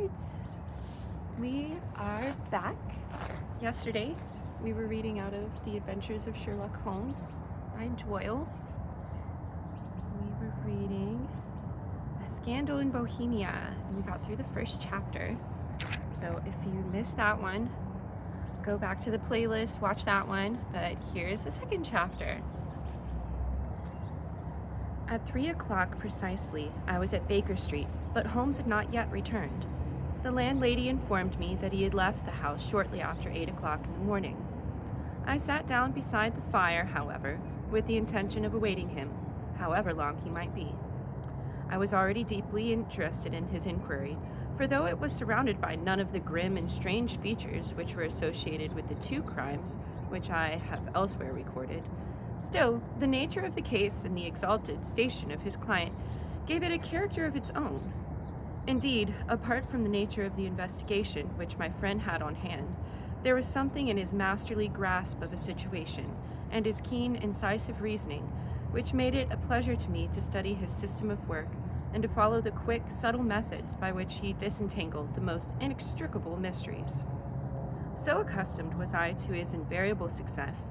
right, we are back. Yesterday, we were reading out of The Adventures of Sherlock Holmes by Doyle. We were reading A Scandal in Bohemia, and we got through the first chapter. So if you missed that one, go back to the playlist, watch that one. But here's the second chapter. At 3 o'clock precisely, I was at Baker Street, but Holmes had not yet returned. The landlady informed me that he had left the house shortly after 8 o'clock in the morning. I sat down beside the fire, however, with the intention of awaiting him, however long he might be. I was already deeply interested in his inquiry, for though it was surrounded by none of the grim and strange features which were associated with the two crimes which I have elsewhere recorded, still, the nature of the case and the exalted station of his client gave it a character of its own. Indeed, apart from the nature of the investigation which my friend had on hand, there was something in his masterly grasp of a situation and his keen, incisive reasoning which made it a pleasure to me to study his system of work and to follow the quick, subtle methods by which he disentangled the most inextricable mysteries. So accustomed was I to his invariable success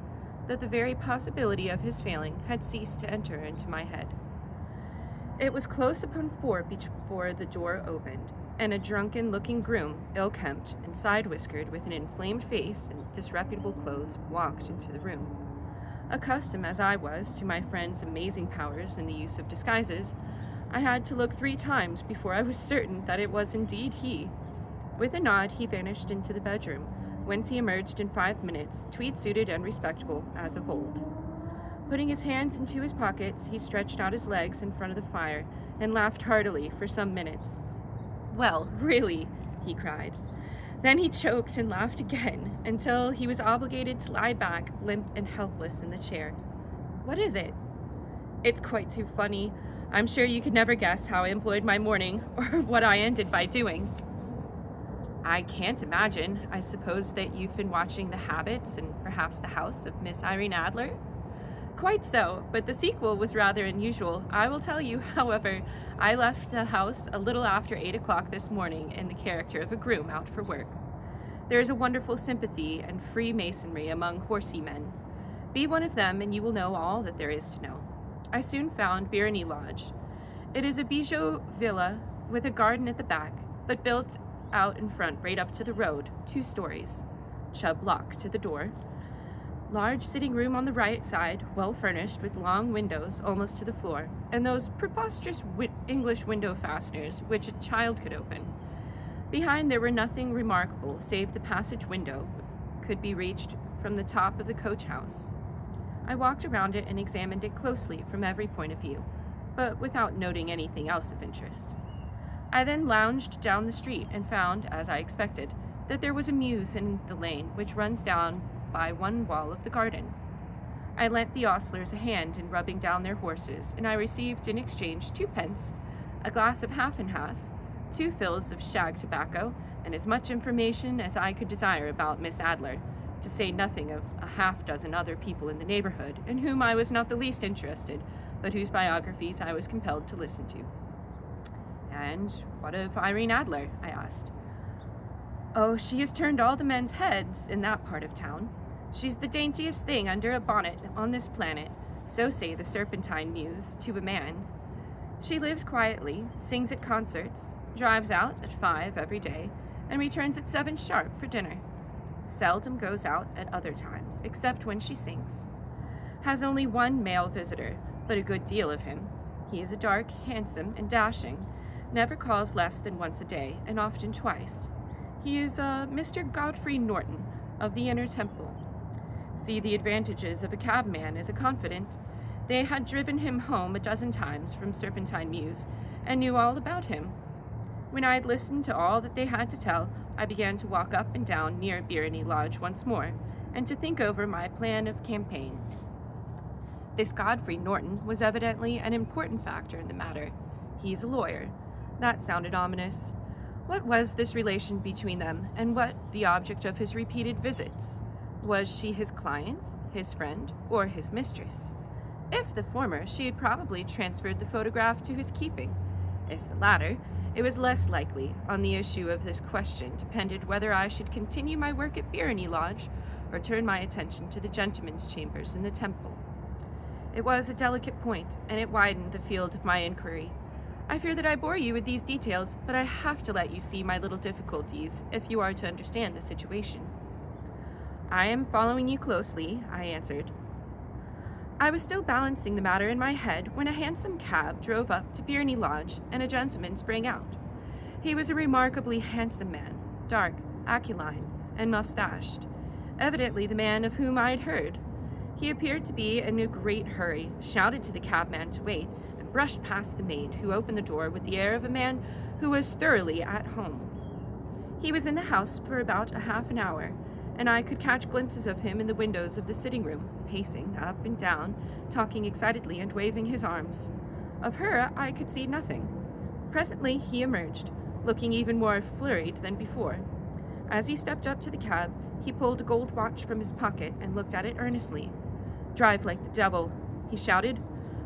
that the very possibility of his failing had ceased to enter into my head. It was close upon 4 before the door opened, and a drunken-looking groom, ill-kempt and side-whiskered, with an inflamed face and disreputable clothes, walked into the room. Accustomed as I was to my friend's amazing powers in the use of disguises, I had to look 3 times before I was certain that it was indeed he. With a nod, he vanished into the bedroom, whence he emerged in 5 minutes, tweed-suited and respectable as of old. Putting his hands into his pockets, he stretched out his legs in front of the fire and laughed heartily for some minutes. "Well, really," he cried. Then he choked and laughed again until he was obligated to lie back, limp and helpless in the chair. "What is it?" "It's quite too funny. I'm sure you could never guess how I employed my morning or what I ended by doing." "I can't imagine. I suppose that you've been watching the habits and perhaps the house of Miss Irene Adler?" "Quite so, but the sequel was rather unusual. I will tell you, however, I left the house a little after 8 o'clock this morning in the character of a groom out for work. There is a wonderful sympathy and freemasonry among horsey men. Be one of them and you will know all that there is to know. I soon found Irene Lodge. It is a bijou villa with a garden at the back, but built out in front right up to the road, 2 stories. Chubb lock to the door. Large sitting room on the right side, well furnished with long windows almost to the floor, and those preposterous English window fasteners which a child could open. Behind there were nothing remarkable save the passage window could be reached from the top of the coach house. I walked around it and examined it closely from every point of view, but without noting anything else of interest. I then lounged down the street and found, as I expected, that there was a mews in the lane which runs down by one wall of the garden. I lent the ostlers a hand in rubbing down their horses, and I received in exchange 2 pence, a glass of half and half, 2 fills of shag tobacco, and as much information as I could desire about Miss Adler, to say nothing of a half-dozen other people in the neighborhood, in whom I was not the least interested, but whose biographies I was compelled to listen to. "And what of Irene Adler?" I asked. "Oh, she has turned all the men's heads in that part of town. She's the daintiest thing under a bonnet on this planet, so say the Serpentine Mews to a man. She lives quietly, sings at concerts, drives out at 5 every day, and returns at 7 sharp for dinner. Seldom goes out at other times, except when she sings. Has only 1 male visitor, but a good deal of him. He is a dark, handsome, and dashing, never calls less than once a day, and often twice. He is Mr. Godfrey Norton, of the Inner Temple. See the advantages of a cabman as a confidant. They had driven him home a dozen times from Serpentine Mews, and knew all about him. When I had listened to all that they had to tell, I began to walk up and down near Irene Lodge once more, and to think over my plan of campaign. This Godfrey Norton was evidently an important factor in the matter. He is a lawyer. That sounded ominous. What was this relation between them, and what the object of his repeated visits? Was she his client, his friend, or his mistress? If the former, she had probably transferred the photograph to his keeping. If the latter, It was less likely. On the issue of this question depended whether I should continue my work at Irene Lodge or turn my attention to the gentlemen's chambers in the temple. It was a delicate point, and it widened the field of my inquiry. I fear that I bore you with these details, but I have to let you see my little difficulties if you are to understand the situation. I am following you closely, I answered. I was still balancing the matter in my head when a handsome cab drove up to Irene Lodge, and a gentleman sprang out. He was a remarkably handsome man, dark, aquiline, and mustached, evidently the man of whom I had heard. He appeared to be in a great hurry, shouted to the cabman to wait, and brushed past the maid, who opened the door with the air of a man who was thoroughly at home. He was in the house for about a half an hour, and I could catch glimpses of him in the windows of the sitting room, pacing up and down, talking excitedly and waving his arms. Of her I could see nothing. Presently he emerged, looking even more flurried than before. As he stepped up to the cab, he pulled a gold watch from his pocket and looked at it earnestly. "Drive like the devil," he shouted.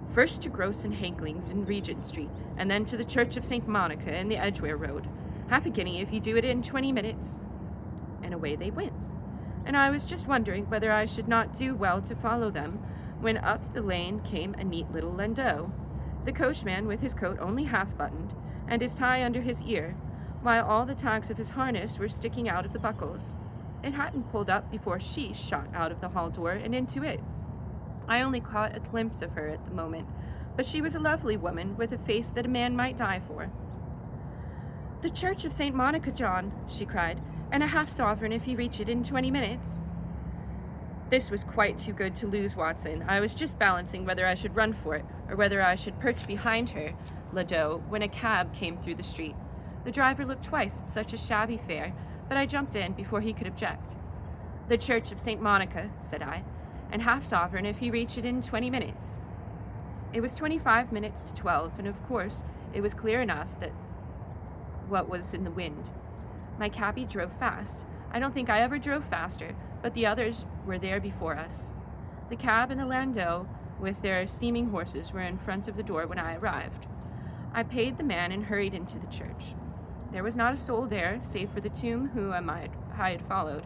"First to Gross and Hankling's in Regent Street, and then to the Church of St. Monica in the Edgware Road. Half a guinea if you do it in 20 minutes. And away they went. And I was just wondering whether I should not do well to follow them, when up the lane came a neat little landau, the coachman with his coat only half buttoned, and his tie under his ear, while all the tags of his harness were sticking out of the buckles. It hadn't pulled up before she shot out of the hall door and into it. I only caught a glimpse of her at the moment, but she was a lovely woman with a face that a man might die for. "The Church of St. Monica, John," she cried, "and a half-sovereign if you reach it in 20 minutes. This was quite too good to lose, Watson. I was just balancing whether I should run for it, or whether I should perch behind her, landau, when a cab came through the street. The driver looked twice at such a shabby fare, but I jumped in before he could object. "The Church of St. Monica," said I, "and half-sovereign if you reach it in 20 minutes. It was 25 minutes to 12, and of course it was clear enough that what was in the wind. My cabby drove fast. I don't think I ever drove faster, but the others were there before us. The cab and the landau, with their steaming horses, were in front of the door when I arrived. I paid the man and hurried into the church. There was not a soul there, save for the tomb whom I had followed,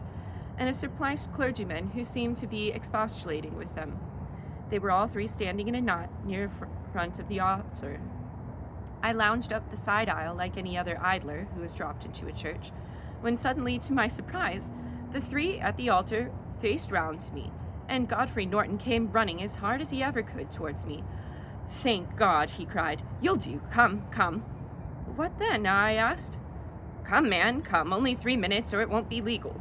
and a surpliced clergyman who seemed to be expostulating with them. They were all three standing in a knot near front of the altar. I lounged up the side aisle like any other idler who has dropped into a church, when suddenly, to my surprise, the three at the altar faced round to me, and Godfrey Norton came running as hard as he ever could towards me. "Thank God," he cried. "You'll do. Come, come." "What then?" I asked. "Come, man, come. Only 3 minutes, or it won't be legal."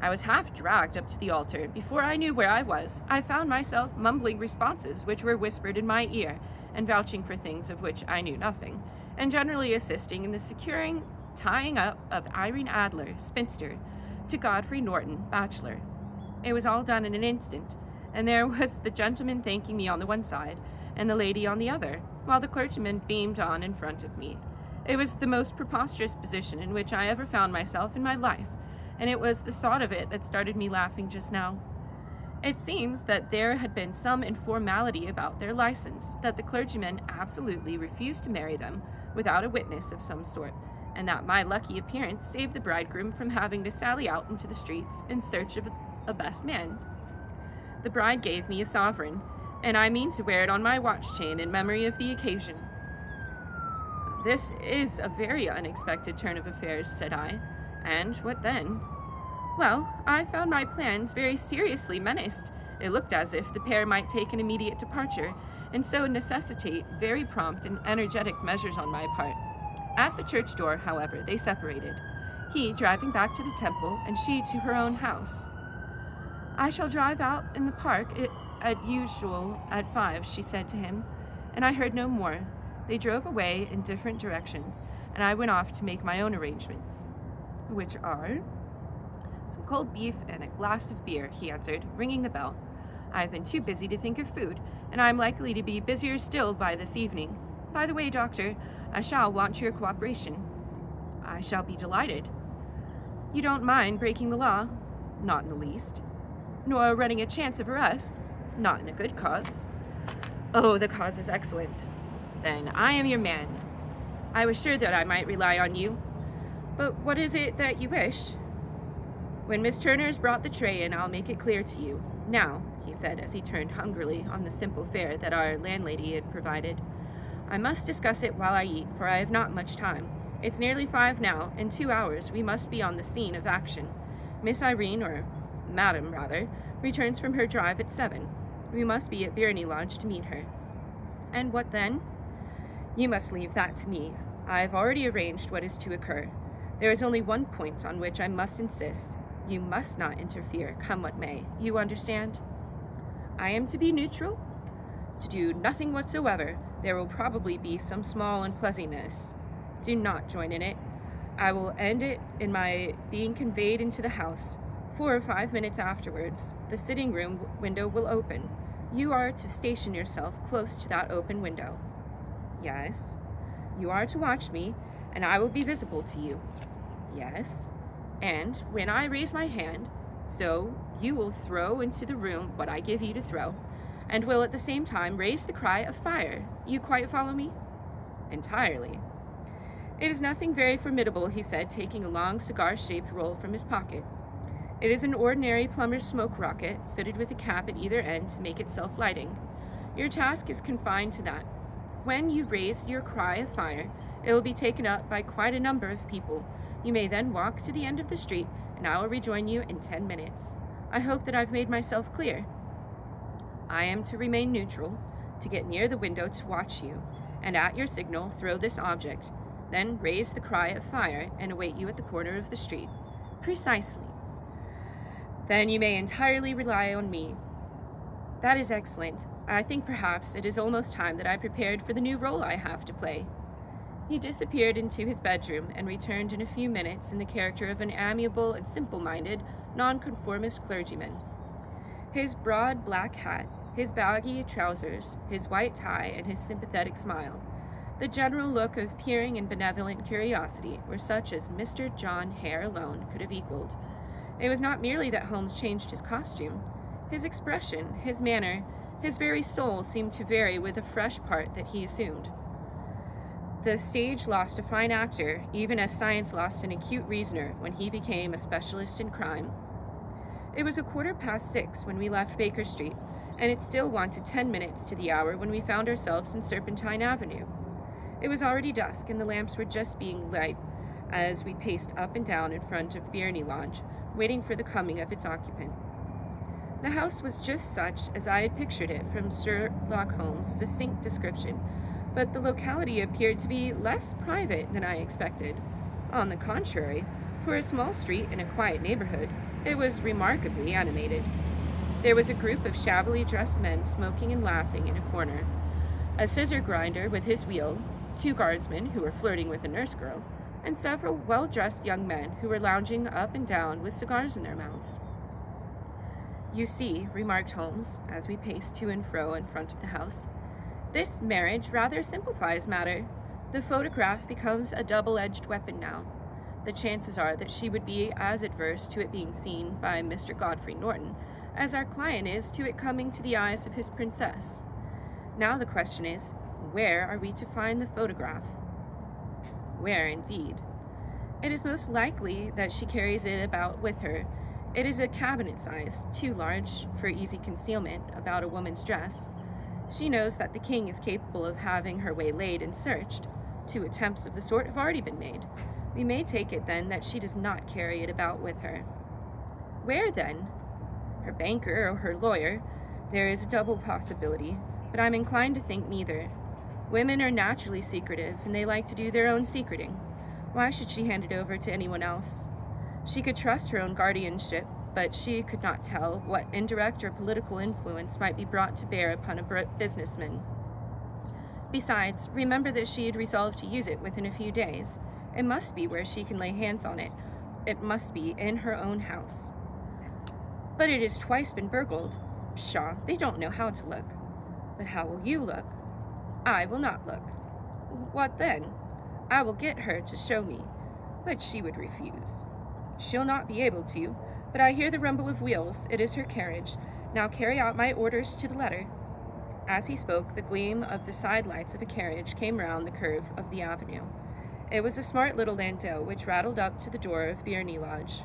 I was half dragged up to the altar, and before I knew where I was, I found myself mumbling responses which were whispered in my ear, and vouching for things of which I knew nothing, and generally assisting in the securing, tying up of Irene Adler, spinster, to Godfrey Norton, bachelor. It was all done in an instant, and there was the gentleman thanking me on the one side, and the lady on the other, while the clergyman beamed on in front of me. It was the most preposterous position in which I ever found myself in my life, and it was the thought of it that started me laughing just now. It seems that there had been some informality about their license, that the clergyman absolutely refused to marry them without a witness of some sort, and that my lucky appearance saved the bridegroom from having to sally out into the streets in search of a best man. The bride gave me a sovereign, and I mean to wear it on my watch chain in memory of the occasion. "This is a very unexpected turn of affairs," said I. "And what then?" "Well, I found my plans very seriously menaced. It looked as if the pair might take an immediate departure, and so necessitate very prompt and energetic measures on my part. At the church door, however, they separated, he driving back to the temple, and she to her own house. "I shall drive out in the park at usual at 5, she said to him, and I heard no more. They drove away in different directions, and I went off to make my own arrangements." "Which are?" "Some cold beef and a glass of beer," he answered, ringing the bell. "I have been too busy to think of food, and I am likely to be busier still by this evening. By the way, Doctor, I shall want your cooperation." "I shall be delighted." "You don't mind breaking the law?" "Not in the least." "Nor running a chance of arrest?" "Not in a good cause." "Oh, the cause is excellent." "Then I am your man." I was sure that I might rely on you. But what is it that you wish? When Miss Turner's brought the tray in, I'll make it clear to you. Now, he said as he turned hungrily on the simple fare that our landlady had provided. I must discuss it while I eat, for I have not much time. It's nearly 5 now. In 2 hours we must be on the scene of action. Miss Irene, or Madam rather, returns from her drive at 7. We must be at Birney Lodge to meet her. And what then? You must leave that to me. I have already arranged what is to occur. There is only one point on which I must insist. You must not interfere, come what may. You understand? I am to be neutral? To do nothing whatsoever. There will probably be some small unpleasantness. Do not join in it. I will end it in my being conveyed into the house. 4 or 5 minutes afterwards, the sitting room window will open. You are to station yourself close to that open window. Yes. You are to watch me, and I will be visible to you. Yes. And when I raise my hand, so you will throw into the room what I give you to throw, and will at the same time raise the cry of fire. You quite follow me? Entirely. It is nothing very formidable, he said, taking a long cigar-shaped roll from his pocket. It is an ordinary plumber's smoke rocket, fitted with a cap at either end to make it self-lighting. Your task is confined to that. When you raise your cry of fire, it will be taken up by quite a number of people. You may then walk to the end of the street, and I will rejoin you in 10 minutes. I hope that I've made myself clear. I am to remain neutral, to get near the window to watch you, and at your signal throw this object, then raise the cry of fire and await you at the corner of the street. Precisely. Then you may entirely rely on me. That is excellent. I think perhaps it is almost time that I prepared for the new role I have to play. He disappeared into his bedroom and returned in a few minutes in the character of an amiable and simple-minded, nonconformist clergyman. His broad black hat, his baggy trousers, his white tie, and his sympathetic smile, the general look of peering and benevolent curiosity, were such as Mr. John Hare alone could have equaled. It was not merely that Holmes changed his costume. His expression, his manner, his very soul seemed to vary with the fresh part that he assumed. The stage lost a fine actor, even as science lost an acute reasoner when he became a specialist in crime. It was 6:15 when we left Baker Street, and it still wanted 10 minutes to the hour when we found ourselves in Serpentine Avenue. It was already dusk, and the lamps were just being lit as we paced up and down in front of Birney Lodge, waiting for the coming of its occupant. The house was just such as I had pictured it from Sherlock Holmes' succinct description, but the locality appeared to be less private than I expected. On the contrary, for a small street in a quiet neighborhood, it was remarkably animated. There was a group of shabbily dressed men smoking and laughing in a corner, a scissor grinder with his wheel, 2 guardsmen who were flirting with a nurse girl, and several well-dressed young men who were lounging up and down with cigars in their mouths. You see, remarked Holmes, as we paced to and fro in front of the house, this marriage rather simplifies matter. The photograph becomes a double-edged weapon now. The chances are that she would be as adverse to it being seen by Mr. Godfrey Norton as our client is to it coming to the eyes of his princess. Now the question is, where are we to find the photograph? Where, indeed? It is most likely that she carries it about with her. It is a cabinet size, too large for easy concealment about a woman's dress. She knows that the king is capable of having her waylaid and searched. 2 attempts of the sort have already been made. We may take it, then, that she does not carry it about with her. Where, then? Her banker or her lawyer. There is a double possibility, but I'm inclined to think neither. Women are naturally secretive, and they like to do their own secreting. Why should she hand it over to anyone else? She could trust her own guardianship, but she could not tell what indirect or political influence might be brought to bear upon a businessman. Besides, remember that she had resolved to use it within a few days. It must be where she can lay hands on it. It must be in her own house. But it has twice been burgled. Pshaw, they don't know how to look. But how will you look? I will not look. What then? I will get her to show me. But she would refuse. She'll not be able to, but I hear the rumble of wheels. It is her carriage. Now carry out my orders to the letter. As he spoke, the gleam of the side lights of a carriage came round the curve of the avenue. It was a smart little landau which rattled up to the door of Byrne Lodge.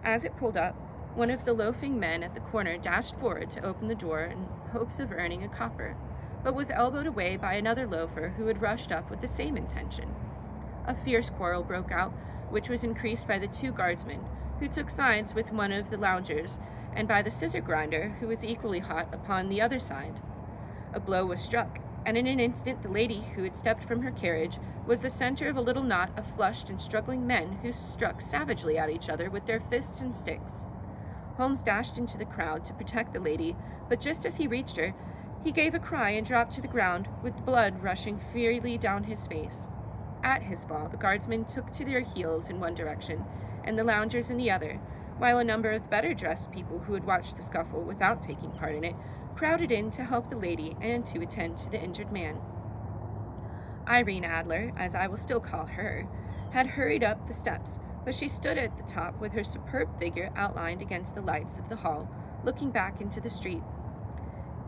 As it pulled up, one of the loafing men at the corner dashed forward to open the door in hopes of earning a copper, but was elbowed away by another loafer who had rushed up with the same intention. A fierce quarrel broke out, which was increased by the two guardsmen, who took sides with one of the loungers, and by the scissor grinder, who was equally hot upon the other side. A blow was struck, and in an instant the lady who had stepped from her carriage was the center of a little knot of flushed and struggling men who struck savagely at each other with their fists and sticks. Holmes dashed into the crowd to protect the lady, but just as he reached her, he gave a cry and dropped to the ground, with blood rushing freely down his face. At his fall, the guardsmen took to their heels in one direction, and the loungers in the other, while a number of better-dressed people who had watched the scuffle without taking part in it crowded in to help the lady and to attend to the injured man. Irene Adler, as I will still call her, had hurried up the steps, but she stood at the top with her superb figure outlined against the lights of the hall, looking back into the street.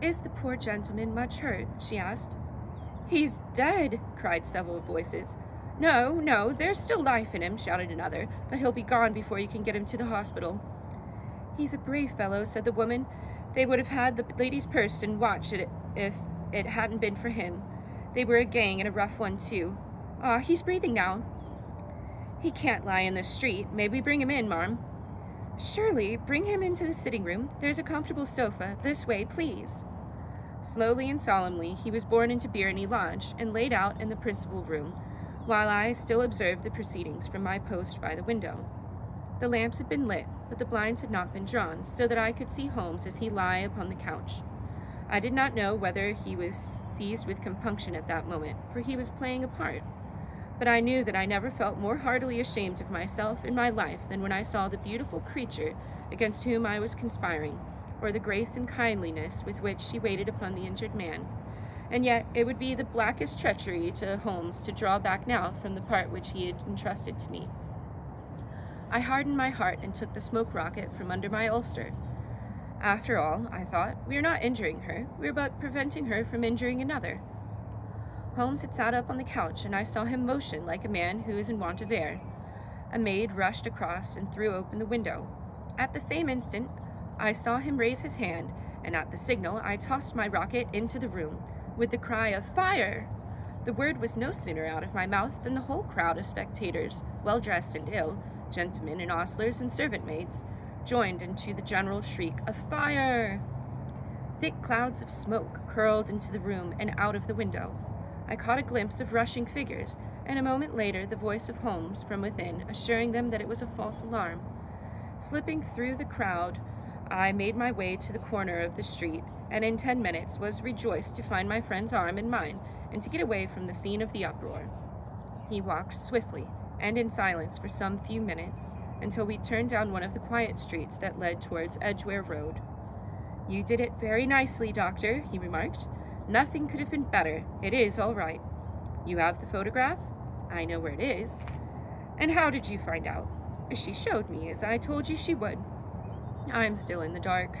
"Is the poor gentleman much hurt?" she asked. "He's dead!" cried several voices. No, there's still life in him," shouted another, "but he'll be gone before you can get him to the hospital." "He's a brave fellow," said the woman. "They would have had the lady's purse and watch it if it hadn't been for him. They were a gang, and a rough one, too. Ah, he's breathing now." "He can't lie in the street. May we bring him in, marm?" "Surely, bring him into the sitting room. There's a comfortable sofa. This way, please." Slowly and solemnly he was borne into Byrne Lodge and laid out in the principal room, while I still observed the proceedings from my post by the window. The lamps had been lit, but the blinds had not been drawn, so that I could see Holmes as he lay upon the couch. I did not know whether he was seized with compunction at that moment, for he was playing a part. But I knew that I never felt more heartily ashamed of myself in my life than when I saw the beautiful creature against whom I was conspiring, or the grace and kindliness with which she waited upon the injured man. And yet it would be the blackest treachery to Holmes to draw back now from the part which he had entrusted to me. I hardened my heart and took the smoke rocket from under my ulster. After all, I thought, we are not injuring her, we are but preventing her from injuring another. Holmes had sat up on the couch, and I saw him motion like a man who is in want of air. A maid rushed across and threw open the window. At the same instant, I saw him raise his hand, and at the signal I tossed my rocket into the room, with the cry of "Fire!" The word was no sooner out of my mouth than the whole crowd of spectators, well-dressed and ill, gentlemen and ostlers and servant-maids, joined into the general shriek of "Fire!" Thick clouds of smoke curled into the room and out of the window. I caught a glimpse of rushing figures, and a moment later the voice of Holmes from within, assuring them that it was a false alarm. Slipping through the crowd, I made my way to the corner of the street, and in 10 minutes was rejoiced to find my friend's arm in mine, and to get away from the scene of the uproar. He walked swiftly and in silence for some few minutes, until we turned down one of the quiet streets that led towards Edgware Road. "You did it very nicely, Doctor," he remarked. "Nothing could have been better. It is all right. You have the photograph?" "I know where it is." "And how did you find out?" "She showed me, as I told you she would." "I'm still in the dark."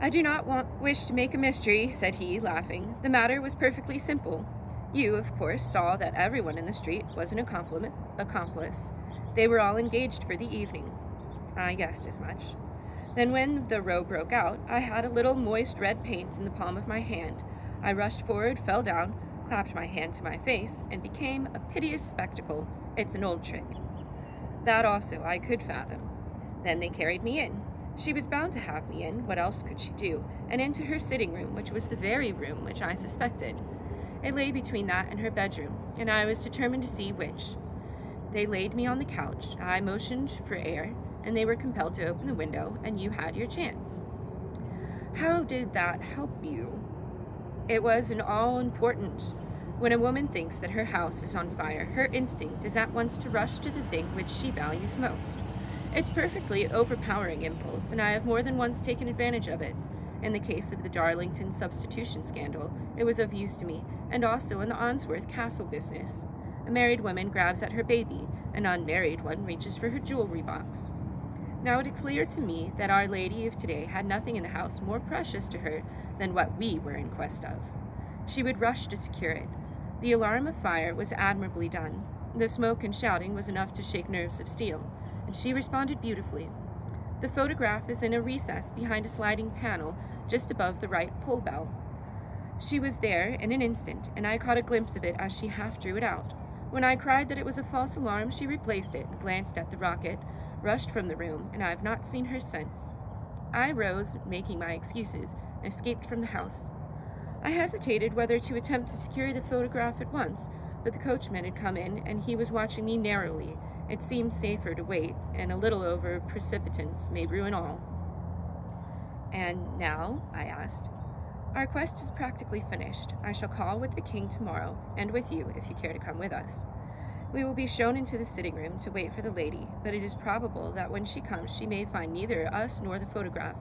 "I do not wish to make a mystery," said he, laughing. "The matter was perfectly simple. You, of course, saw that everyone in the street was an accomplice. They were all engaged for the evening." "I guessed as much." "Then when the row broke out, I had a little moist red paint in the palm of my hand. I rushed forward, fell down, clapped my hand to my face, and became a piteous spectacle. It's an old trick. That also I could fathom. Then they carried me in. She was bound to have me in, what else could she do, and into her sitting room, which was the very room which I suspected. It lay between that and her bedroom, and I was determined to see which. They laid me on the couch, I motioned for air, and they were compelled to open the window, and you had your chance." "How did that help you?" "It was an all-important. When a woman thinks that her house is on fire, her instinct is at once to rush to the thing which she values most. It's perfectly overpowering impulse, and I have more than once taken advantage of it. In the case of the Darlington substitution scandal, it was of use to me, and also in the Onsworth Castle business. A married woman grabs at her baby, an unmarried one reaches for her jewelry box. Now it is clear to me that Our Lady of today had nothing in the house more precious to her than what we were in quest of. She would rush to secure it. The alarm of fire was admirably done. The smoke and shouting was enough to shake nerves of steel, and she responded beautifully. The photograph is in a recess behind a sliding panel just above the right pull bell. She was there in an instant, and I caught a glimpse of it as she half drew it out. When I cried that it was a false alarm, she replaced it, glanced at the rocket, rushed from the room, and I have not seen her since. I rose, making my excuses, and escaped from the house. I hesitated whether to attempt to secure the photograph at once, but the coachman had come in, and he was watching me narrowly. It seemed safer to wait, and a little over precipitance may ruin all. "And now?" I asked. "Our quest is practically finished. I shall call with the king tomorrow, and with you, if you care to come with us. We will be shown into the sitting room to wait for the lady, but it is probable that when she comes she may find neither us nor the photograph.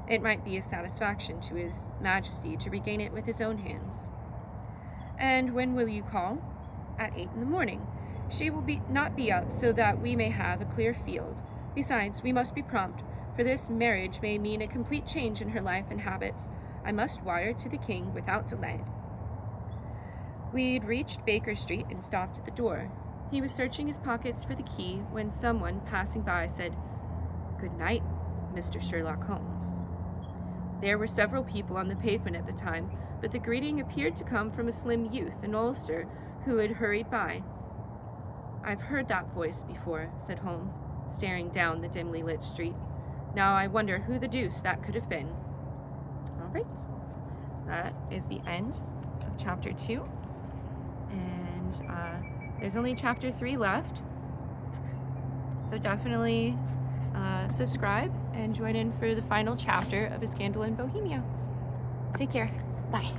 It might be a satisfaction to His Majesty to regain it with his own hands." "And when will you call?" "At 8 in the morning. She will not be up so that we may have a clear field. Besides, we must be prompt, for this marriage may mean a complete change in her life and habits. I must wire to the king without delay." We'd reached Baker Street and stopped at the door. He was searching his pockets for the key when someone passing by said, "Good night, Mr. Sherlock Holmes." There were several people on the pavement at the time, but the greeting appeared to come from a slim youth in Ulster who had hurried by. "I've heard that voice before," said Holmes, staring down the dimly lit street. "Now I wonder who the deuce that could have been." All right, that is the end of chapter 2, and there's only chapter 3 left, so definitely subscribe and join in for the final chapter of A Scandal in Bohemia. Take care. Bye.